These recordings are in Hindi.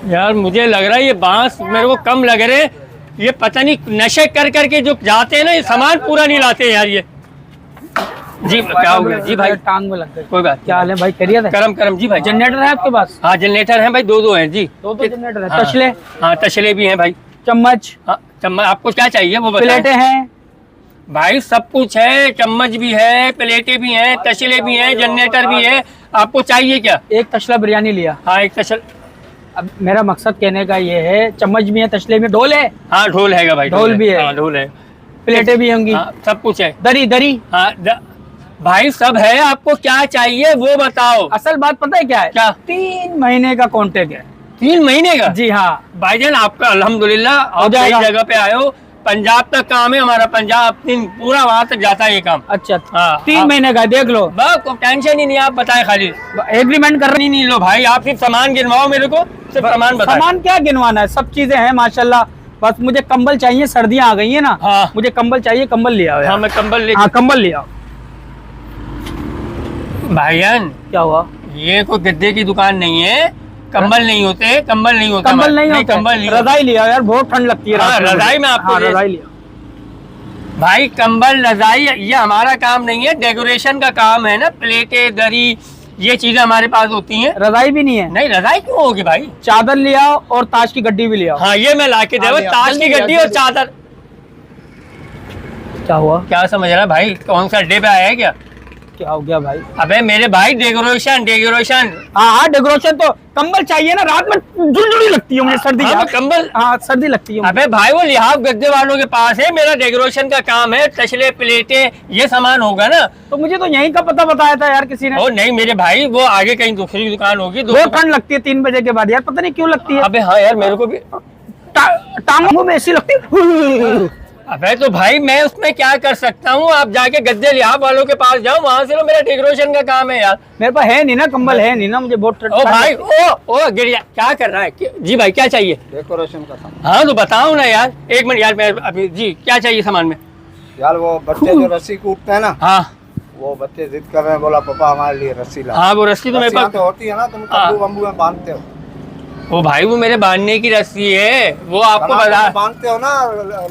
यार मुझे लग रहा है ये बांस मेरे को कम लग रहे, ये पता नहीं नशे कर करके जो जाते हैं ना, ये सामान पूरा नहीं लाते यार ये। जी क्या हो गया? जी भाई टांग में लग गई। कोई बात। क्या हाल है भाई? करिए करम करम। जी भाई जनरेटर है आपके पास? हाँ जनरेटर है भाई, दो हैं जी। दो जनरेटर है। हाँ, तसले? हाँ तसले भी हैं भाई। चम्मच? हाँ चम्मच, आपको क्या चाहिए वो बताएं। प्लेटें हैं भाई? सब कुछ है, चम्मच भी है, प्लेटें भी हैं, तसले भी हैं, जनरेटर भी है। आपको चाहिए क्या? एक तसला बिरयानी लिया। हाँ एक तसल। अब मेरा मकसद कहने का ये है, चम्मच भी है, तसले में, ढोल है? हाँ ढोल हैगा भाई। ढोल भी है। हाँ ढोल है। प्लेटें भी होंगी? हाँ सब कुछ है। दरी? दरी? हाँ भाई सब है, आपको क्या चाहिए वो बताओ। असल बात पता है क्या है? क्या? 3 महीने का कॉन्ट्रैक्ट है। 3 महीने का? जी हाँ भाईजान आपका अल्हम्दुलिल्लाह, आप सही जगह पे आए हो। पंजाब तक काम है हमारा, पंजाब पूरा वहाँ तक जाता है ये काम। अच्छा हाँ 3 महीने का, देख लो। बस टेंशन ही नहीं, आप बताए खाली एग्रीमेंट कर नहीं लो भाई, आप सिर्फ सामान गिनवाओ मेरे को, सिर्फ सामान बताओ। सामान क्या गिनवाना है, सब चीजें हैं माशाल्लाह। बस मुझे कंबल चाहिए, सर्दियां आ गई है ना। हाँ मुझे कंबल चाहिए, कंबल ले आओ। हाँ मैं कंबल ले। हाँ कंबल ले आओ। भाईजान क्या हुआ? ये कोई गद्दे की दुकान नहीं है, कंबल नहीं होते, कंबल नहीं होता। कंबल नहीं होता? कंबल नहीं। रजाई लिया यार, बहुत ठंड लगती है। हाँ, रजाई में आपको रजाई लिया भाई। कंबल रजाई ये हमारा काम नहीं है, डेकोरेशन का काम है ना। प्लेटें, दरी, ये चीजें हमारे पास होती हैं। रजाई भी नहीं है? नहीं रजाई क्यों होगी भाई? चादर ले आओ और ताश की गड्डी भी ले आओ। हाँ ये मैं लाके दे, ताश की गड्डी और चादर। क्या हुआ? क्या समझ रहा है भाई? कौन सा अड्डे पे आया है क्या? क्या हो गया भाई? अबे मेरे भाई डेकोरेशन डेकोरेशन। हाँ डेकोरेशन तो कंबल चाहिए ना, रात में जुलजुली लगती है मुझे, सर्दी। हाँ कंबल। हाँ सर्दी लगती है। अबे भाई वो लिहाफ गद्दे वालों के पास है, मेरा डेकोरेशन का काम है, तसले प्लेटें ये सामान होगा ना। तो मुझे तो यहीं का पता बताया था यार किसी ने। ओ नहीं मेरे भाई, वो आगे कहीं दूसरी दुकान होगी। बहुत ठंड लगती है 3 बजे के बाद यार, पता नहीं क्यों लगती है। अबे हाँ यार मेरे को भी टांगों में ऐसी लगती है। अबे तो भाई मैं उसमें क्या कर सकता हूँ? आप जाके गद्दे लिहाफ वालों के पास जाओ, वहाँ से लो, मेरा डेकोरेशन का काम है यार। मेरे पास है नहीं ना कंबल, है नहीं ना, मुझे बहुत ओ भाई ओ गिरिया क्या कर रहा है? जी भाई क्या चाहिए? डेकोरेशन का सामान। हाँ तो बताओ ना यार, 1 मिनट यार। मैं अभी जी क्या चाहिए सामान में? यार वो बच्चे जो रस्सी कूदते हैं ना, हाँ वो बच्चे जिद कर रहे हैं, बोला पापा हमारे लिए रस्सी ला। हाँ वो रस्सी तो मेरे रस्सियाँ पास तो होती है ना, तुम हाँ। तंबू वंबू में बांधते हो। ओ भाई वो मेरे बांधने की रस्सी है, वो आपको कनाल बता। में बांधते हो ना,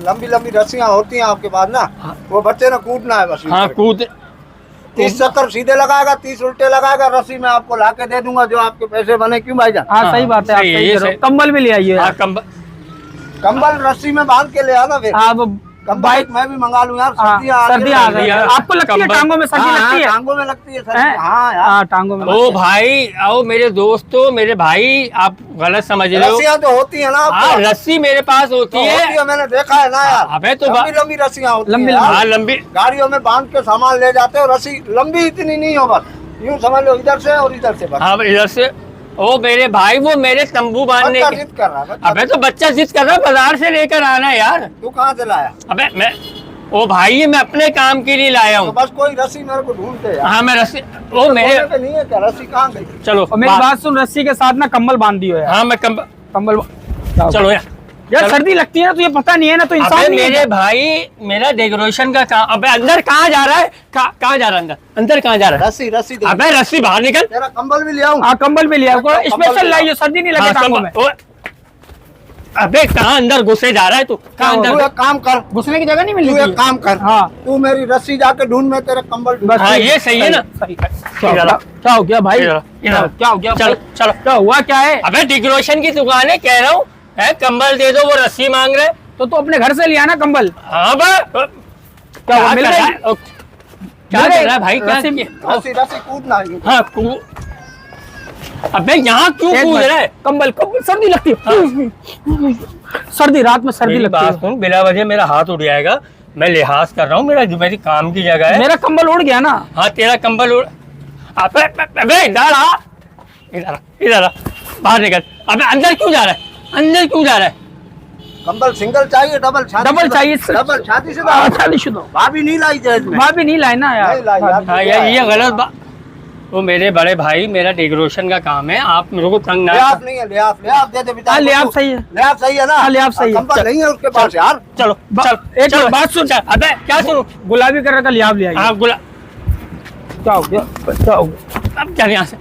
लंबी लंबी रस्सियाँ होती हैं आपके पास ना। वो बच्चे ने कूदना है बस। हाँ कूद। 30 चक्कर सीधे लगाएगा, 30 उल्टे लगाएगा, रस्सी में आपको ला के दे दूंगा, जो आपके पैसे बने। क्यों भाईजान? हाँ सही बात है, आप सही है, सही ये कह रहे हो। सही। कंबल भी ले आइए। हाँ कंबल। कंबल रस्सी में बांध के ले आना फिर। आप कंबल मैं भी मंगा लूं यार, सर्दियाँ सर्दियाँ आ गई। यार। आपको लगती है कंबल। टांगों में सर्दी लगती है? टांगों में लगती है सर्दी। हैं? हाँ यार हाँ टांगों में। ओ भाई आओ मेरे दोस्तों, मेरे भाई आप गलत समझ रहे हो। रस्सियाँ तो होती है ना हाँ आपको? रस्सी मेरे पास होती होती है। है, मैंने देखा है ना यार। अबे तो लंबी लंबी रस्सियाँ होती लंबी हैं यार। हाँ लंबी। गाड़ियों में बांध के सामान ले जाते हो, रस्सी लंबी इतनी नहीं हो, बस यूं समझ लो, इधर से और इधर से बस। हाँ इधर से। ओ मेरे भाई वो मेरे तंबू बांधने बच्चा के। जिद कर रहा है, बच्चा। अबे तो बच्चा जिद कर रहा है, बाजार से लेकर आना है यार। तू कहाँ से लाया? अबे मैं ओ भाई ये मैं अपने काम के लिए लाया तो हूँ। बस कोई रस्सी मेरे को ढूंढते यार। हाँ मैं रस्सी। ओ मेरे बोले पे नहीं है क्या? रस्सी कहाँ गई? चलो और मेरी बात सुन, रस्सी के साथ ना कंबल बांध दियो यार। हाँ मैं कंबल। चलो यार। यार सर्दी लगती है ना, तुझे पता नहीं है ना, तो इंसान अबे नहीं है। मेरे भाई मेरा डेकोरेशन का काम। अबे अंदर कहाँ जा रहा है? कहाँ जा रहा है अंदर? अंदर कहाँ जा रहा है? रस्सी रस्सी दे। अबे रस्सी बाहर निकल। तेरा कंबल भी ले आऊं? हाँ कंबल भी लिया, कंबल स्पेशल भी लाइए, सर्दी नहीं लगे हाँ, टांगों में। अबे कहाँ अंदर घुसे जा रहा है तू? कहाँ तू अंदर? एक काम कर, घुसने की जगह नहीं तू मिली एक काम कर, हाँ तू मेरी रस्सी जाके ढूंढ, मैं तेरा कंबल ढूंढ। बस हाँ ठीक ये सही है ना? सही। क्या हो गया भाई? क्या हो गया? चलो चलो। क्या हुआ? क्या है? अबे डेकोरेशन की दुकान है, कह रहा हूँ है कंबल दे दो, वो रस्सी मांग रहे। तो तू अपने घर से लिया ना कंबल? हाँ बे क्या हुआ, मिल कर रहा गई? है? क्या मिल कर गई? रहा है भाई? क्या रस्सी- किया? रस्सी रस्सी कूदना है। हाँ अबे यहाँ क्यों एक कूद मिनट, रहा है? कंबल कंबल, सर्दी लगती है। सर्दी, रात में सर्दी मेरी लगती बात है। सुन, बिना वजह मेरा हाथ उठ जाएगा। मैं लिहाज कर रहा हूँ, मेरी काम की जगह है। मेरा कंबल उड़ गया ना। हाँ तेरा कंबल उड़। अबे अबे इधर आ, इधर आ, इधर आ, बाहर निकल। अबे अंदर क्यों जा रहा है? अंदर क्यों जा रहा है? कंबल सिंगल चाहिए? डबल चाहिए। डबल शादीशुदा? हाँ, शादीशुदा। भाभी नहीं लाई दहेज में? भाभी नहीं लाए ना यार। नहीं लाई यार। हाँ यार ये गलत बात। वो मेरे बड़े भाई, मेरा डेकोरेशन का काम है, आप मेरे को तंग ना। लिहाफ नहीं है, लिहाफ लिहाफ दे दे बेटा। हाँ लिहाफ सही है। लिहाफ सही है ना? हाँ, लिहाफ सही है। कंबल नहीं है उसके पास यार। चलो चल एक चलो। बात सुन। अबे क्या सुनो? गुलाबी कलर का लिहाफ ले आइए। हाँ गुला। क्या हो गया? क्या हो गया? अब चल यहाँ से।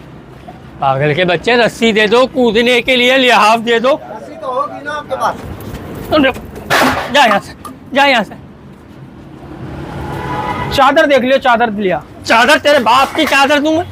पागल के बच्चे, रस्सी दे दो कूदने के लिए, लिहाफ दे दो। रस्सी तो होगी ना आपके पास। जा यहाँ से, जा यहाँ से। चादर देख लियो, चादर लिया। चादर तेरे बाप की चादर दूंगा।